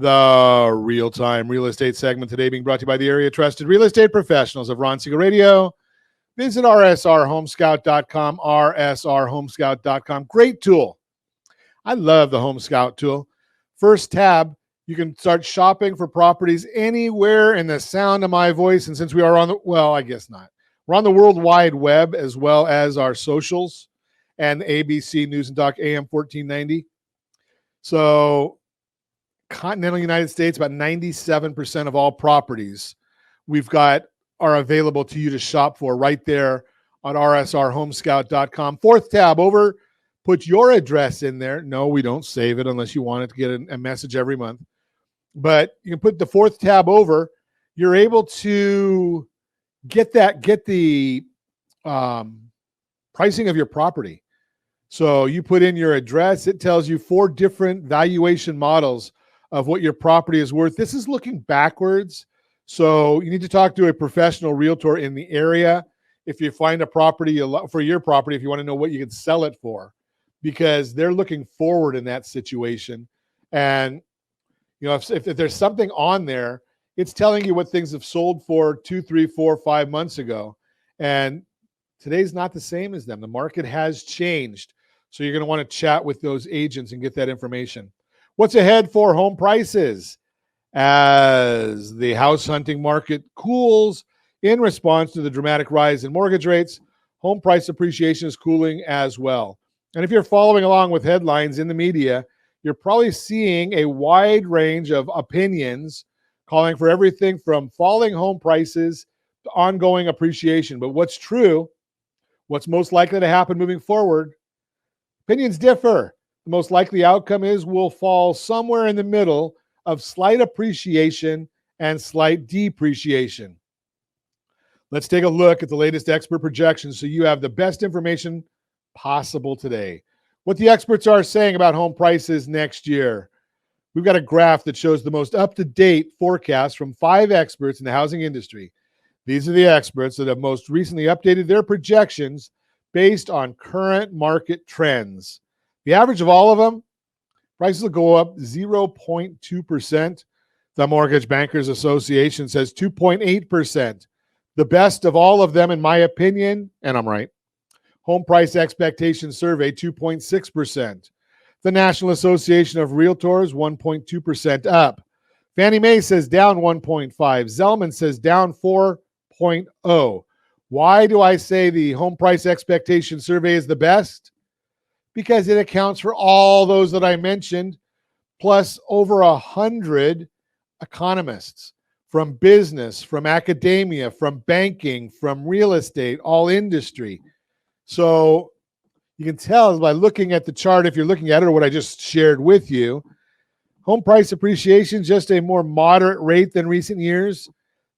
The real-time real estate segment today being brought to you by the area trusted real estate professionals of Ron Siegel Radio. Visit rsrhomescout.com, rsrhomescout.com. Great tool. I love the Home Scout tool. First tab, you can start shopping for properties anywhere in the sound of my voice. And since we are on the, well, I guess not. We're on the World Wide Web as well as our socials and ABC News and Talk AM 1490. So continental United States, about 97% of all properties we've got are available to you to shop for right there on rsrhomescout.com. Fourth tab over, put your address in there. No, we don't save it unless you want it to get a message every month. But you can put the fourth tab over. You're able to get the pricing of your property. So you put in your address. It tells you 4 different valuation models of what your property is worth. This is looking backwards. So you need to talk to a professional realtor in the area if you find a property for your property, if you want to know what you can sell it for, because they're looking forward in that situation. And you know, if there's something on there, it's telling you what things have sold for 2, 3, 4, 5 months ago. And today's not the same as them. The market has changed. So you're going to want to chat with those agents and get that information. What's ahead for home prices as the house hunting market cools in response to the dramatic rise in mortgage rates? Home price appreciation is cooling as well. And if you're following along with headlines in the media, you're probably seeing a wide range of opinions calling for everything from falling home prices to ongoing appreciation. But what's true, what's most likely to happen moving forward, opinions differ. The most likely outcome is we'll fall somewhere in the middle of slight appreciation and slight depreciation. Let's take a look at the latest expert projections so you have the best information possible today. What the experts are saying about home prices next year. We've got a graph that shows the most up-to-date forecast from 5 experts in the housing industry. These are the experts that have most recently updated their projections based on current market trends. The average of all of them, prices will go up 0.2%. The Mortgage Bankers Association says 2.8%. The best of all of them, in my opinion, and I'm right, Home Price Expectation Survey, 2.6%. The National Association of Realtors, 1.2% up. Fannie Mae says down 1.5. Zelman says down 4.0. Why do I say the Home Price Expectation Survey is the best? Because it accounts for all those that I mentioned, plus over 100 economists from business, from academia, from banking, from real estate, all industry. So you can tell by looking at the chart, if you're looking at it, or what I just shared with you, home price appreciation is just a more moderate rate than recent years.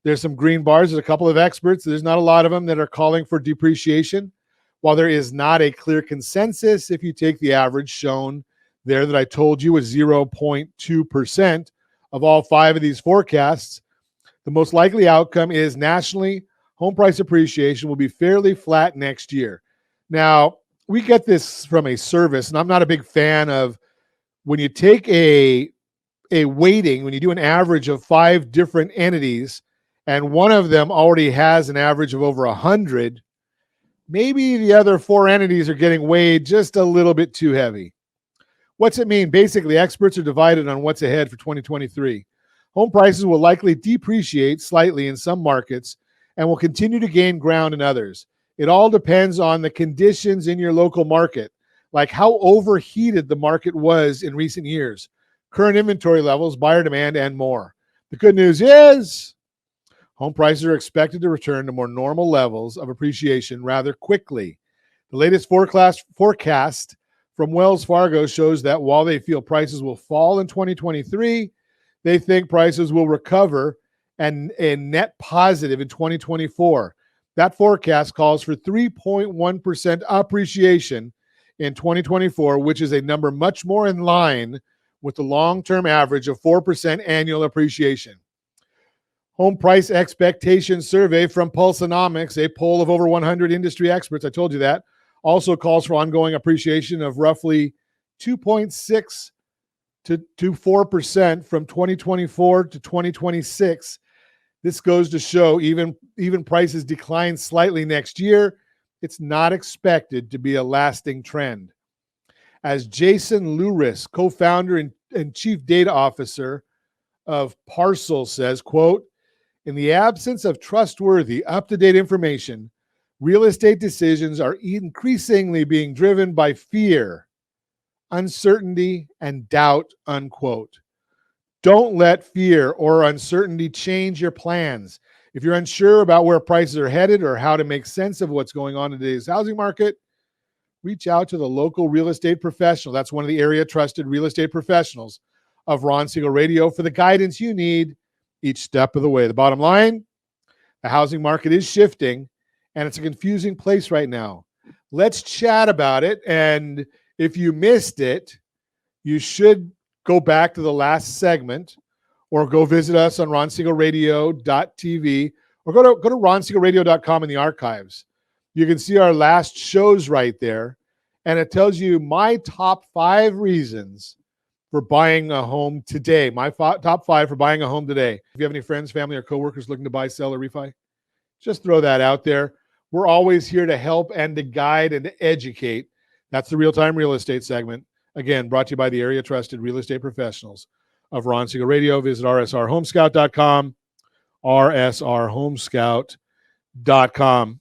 There's some green bars. There's a couple of experts. There's not a lot of them that are calling for depreciation. While there is not a clear consensus, if you take the average shown there that I told you was 0.2% of all 5 of these forecasts, the most likely outcome is nationally, home price appreciation will be fairly flat next year. Now, we get this from a service, and I'm not a big fan of when you take a weighting, when you do an average of 5 different entities, and one of them already has an average of over 100, maybe the other 4 entities are getting weighed just a little bit too heavy. What's it mean? Basically, experts are divided on what's ahead for 2023. Home prices will likely depreciate slightly in some markets and will continue to gain ground in others. It all depends on the conditions in your local market, like how overheated the market was in recent years, current inventory levels, buyer demand, and more. The good news is home prices are expected to return to more normal levels of appreciation rather quickly. The latest forecast from Wells Fargo shows that while they feel prices will fall in 2023, they think prices will recover and a net positive in 2024. That forecast calls for 3.1% appreciation in 2024, which is a number much more in line with the long-term average of 4% annual appreciation. Home Price Expectation Survey from Pulseonomics, a poll of over 100 industry experts, I told you that, also calls for ongoing appreciation of roughly 2.6 to 4% from 2024 to 2026. This goes to show even prices decline slightly next year, it's not expected to be a lasting trend. As Jason Luris, co-founder and chief data officer of Parcel says, quote, in the absence of trustworthy, up-to-date information, real estate decisions are increasingly being driven by fear, uncertainty, and doubt, unquote. Don't let fear or uncertainty change your plans. If you're unsure about where prices are headed or how to make sense of what's going on in today's housing market, reach out to the local real estate professional. That's one of the area trusted real estate professionals of Ron Siegel Radio for the guidance you need each step of the way. The bottom line, the housing market is shifting and it's a confusing place right now. Let's chat about it. And if you missed it, you should go back to the last segment or go visit us on ronsiegelradio.tv or go to ronsiegelradio.com in the archives. You can see our last shows right there, and it tells you my top 5 reasons for buying a home today. My top 5 for buying a home today. If you have any friends, family, or coworkers looking to buy, sell, or refi, just throw that out there. We're always here to help and to guide and to educate. That's the Real-Time Real Estate segment. Again, brought to you by the area trusted real estate professionals of Ron Siegel Radio. Visit rsrhomescout.com, rsrhomescout.com.